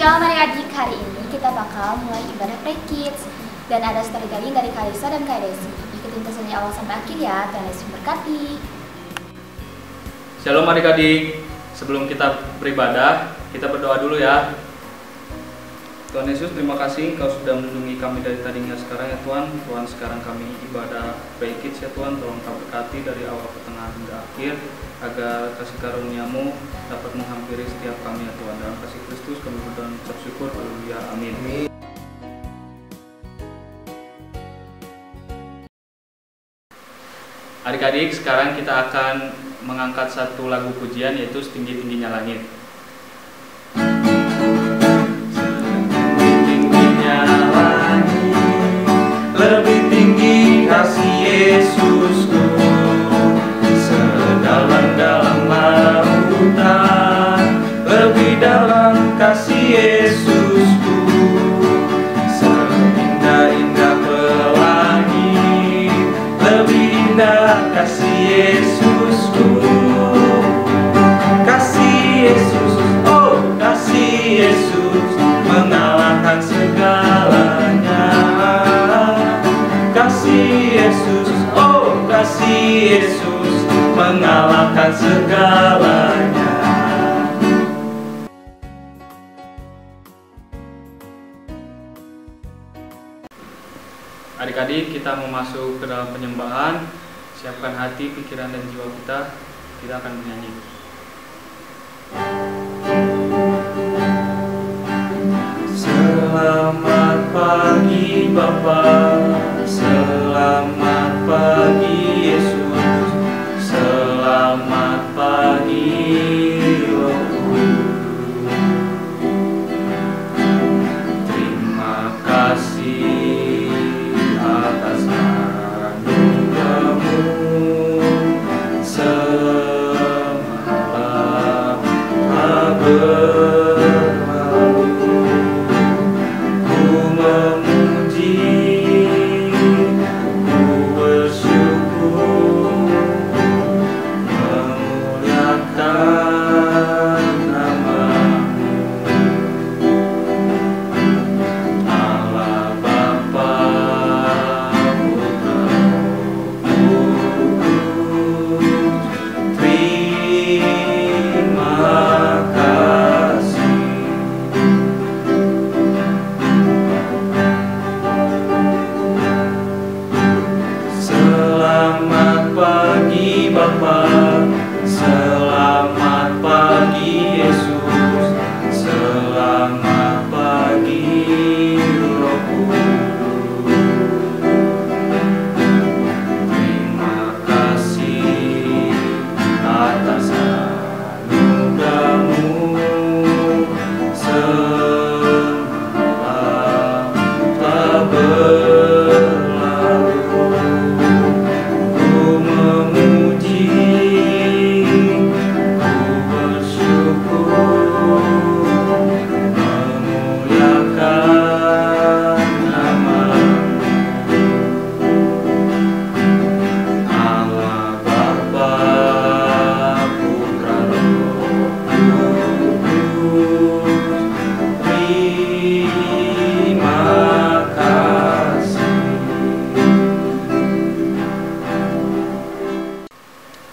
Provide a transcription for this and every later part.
Shalom adik-adik, hari ini kita bakal mulai ibadah Pray Kids. Dan ada storytelling dari Kak Lisa dan Kak Desi. Ikutin terus dari awal sampai akhir ya, Tuhan Yesus memberkati. Shalom adik-adik, sebelum kita beribadah, kita berdoa dulu ya. Tuhan Yesus, terima kasih Engkau sudah melindungi kami dari tadi hingga sekarang ya Tuhan. Tuhan, sekarang kami ibadah Pray Kids ya Tuhan. Tolong Kau berkati dari awal ke tengah hingga akhir, agar kasih karunia-Mu dapat menghampiri setiap kami ya Tuhan. Dalam kasih Kristus kami berdoa dan ucap syukur. Haleluya, amin. Adik-adik, sekarang kita akan mengangkat satu lagu pujian, yaitu Setinggi-tingginya Langit. Setinggi-tingginya langit, lebih tinggi kasih Yesusku. Sedalam-dalam lautan, lebih dalam kasih Yesusku. Seindah-indah pelangi, lebih indah kasih Yesusku. Kasih Yesus, oh kasih Yesus, mengalahkan segalanya. Kasih Yesus, oh kasih Yesus, mengalahkan segalanya. Adik-adik, kita mau masuk ke dalam penyembahan. Siapkan hati, pikiran, dan jiwa kita. Kita akan bernyanyi. Selamat pagi Bapa, selamat pagi Yesus, selamat pagi Roh Kudus. Terima kasih atas anugerah-Mu semalam telah berlalu. Ku memuji, ku bersyukur, memuliakan nama-Mu. Allah Bapa, Putra, Roh Kudus, terima kasih. Selamat pagi Bapa, selamat pagi Yesus, selamat pagi Roh Kudus. Terima kasih atas anugerah-Mu semalam telah berlalu. Ku memuji, ku bersyukur, memuliakan nama-Mu. Allah Bapa, Putra, Roh Kudus, terima kasih.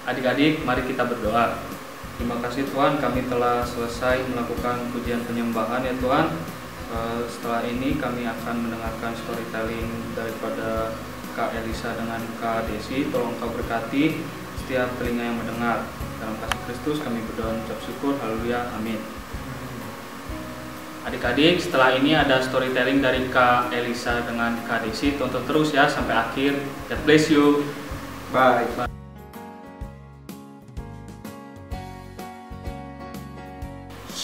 Adik-adik, mari kita berdoa. Terima kasih Tuhan, kami telah selesai melakukan pujian penyembahan ya Tuhan. Setelah ini kami akan mendengarkan storytelling daripada Kak Elisa dengan Kak Desi. Tolong Kau berkati setiap telinga yang mendengar. Dalam kasih Kristus kami berdoa dan ucap syukur. Haleluya, amin. Adik-adik, setelah ini ada storytelling dari Kak Elisa dengan Kak Desi. Tonton terus ya sampai akhir. God bless you. Bye.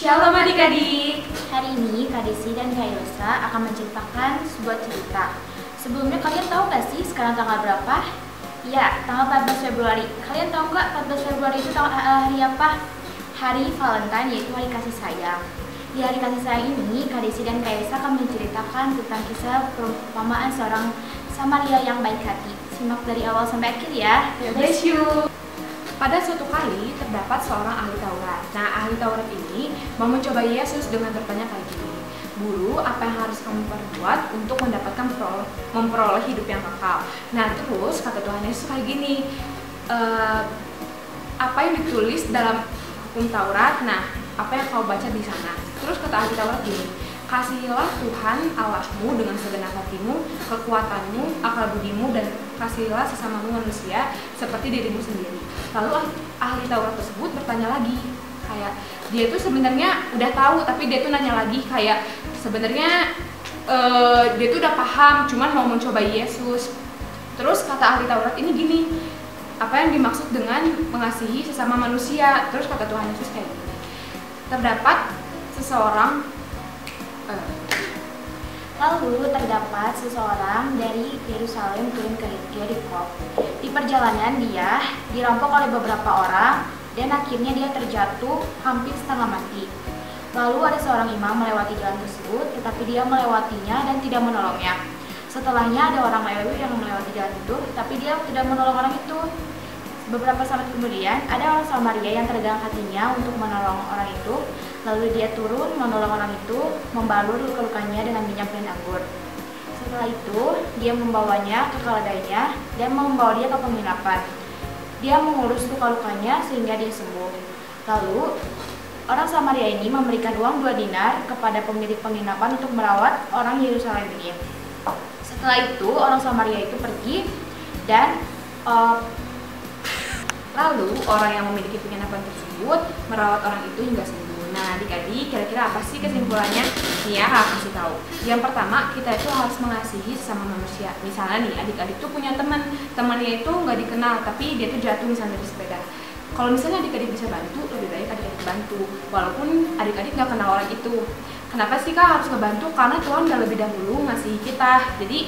Shalom adik-adik. Hari ini Kak Desi dan Kak Elisa akan menceritakan sebuah cerita. Sebelumnya kalian tahu gak sih sekarang tanggal berapa? Ya, tanggal 14 Februari. Kalian tahu nggak 14 Februari itu hari apa? Hari Valentine, yaitu hari kasih sayang. Di hari kasih sayang ini, Kak Desi dan Kak Elisa akan menceritakan tentang kisah perumpamaan seorang Samaria yang baik hati. Simak dari awal sampai akhir ya. God bless you. Pada suatu kali terdapat seorang ahli Taurat. Nah, ahli Taurat ini mau mencoba Yesus dengan bertanya kayak gini. buru apa yang harus kamu perbuat untuk mendapatkan memperoleh hidup yang kekal. Nah terus kata Tuhan Yesus kayak gini, apa yang ditulis dalam hukum Taurat, nah apa yang kau baca di sana. Terus kata ahli Taurat gini, kasihilah Tuhan Allahmu dengan segenap hatimu, kekuatanmu, akal budimu, dan kasihilah sesamamu manusia seperti dirimu sendiri. Lalu ahli Taurat tersebut bertanya lagi, kayak dia tuh sebenarnya udah tahu, tapi dia tuh nanya lagi kayak sebenarnya dia tuh udah paham, cuman mau mencoba Yesus. Terus kata ahli Taurat ini gini, apa yang dimaksud dengan mengasihi sesama manusia? Terus kata Tuhan Yesus kayak gini, terdapat seseorang dari Yerusalem turun ke Yeriko. Di perjalanan dia dirampok oleh beberapa orang dan akhirnya dia terjatuh hampir setengah mati. Lalu ada seorang imam melewati jalan tersebut, tetapi dia melewatinya dan tidak menolongnya. Setelahnya ada orang Lewi yang melewati jalan itu, tapi dia tidak menolong orang itu. Beberapa saat kemudian ada orang Samaria yang tergerak hatinya untuk menolong orang itu. Lalu dia turun menolong orang itu, membalur luka-lukanya dengan minyak dan anggur. Setelah itu dia membawanya ke keledainya dan membawa dia ke penginapan. Dia mengurus luka-lukanya sehingga dia sembuh. Lalu orang Samaria ini memberikan uang 2 dinar kepada pemilik penginapan untuk merawat orang Yerusalem ini. Setelah itu orang Samaria itu pergi dan lalu orang yang memiliki penginapan tersebut merawat orang itu hingga sembuh. Nah adik-adik, kira-kira apa sih kesimpulannya? Nih ya, aku kasih tahu. Yang pertama, kita itu harus mengasihi sesama manusia. Misalnya nih, adik-adik tuh punya temannya itu nggak dikenal, tapi dia tuh jatuh misalnya dari sepeda. Kalau misalnya adik-adik bisa bantu, lebih baik adik-adik bantu, walaupun adik-adik nggak kenal orang itu. Kenapa sih Kak harus ngebantu? Karena Tuhan udah lebih dahulu ngasihi kita. Jadi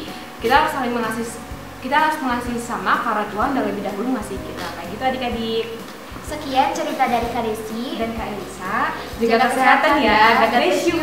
kita harus saling mengasihi. Kita harus mengasihi sama karena Tuhan udah lebih dahulu ngasihi kita. Kayak gitu adik-adik. Sekian cerita dari Kak Desi dan Kak Elisa. Jaga kesehatan ya. God bless you.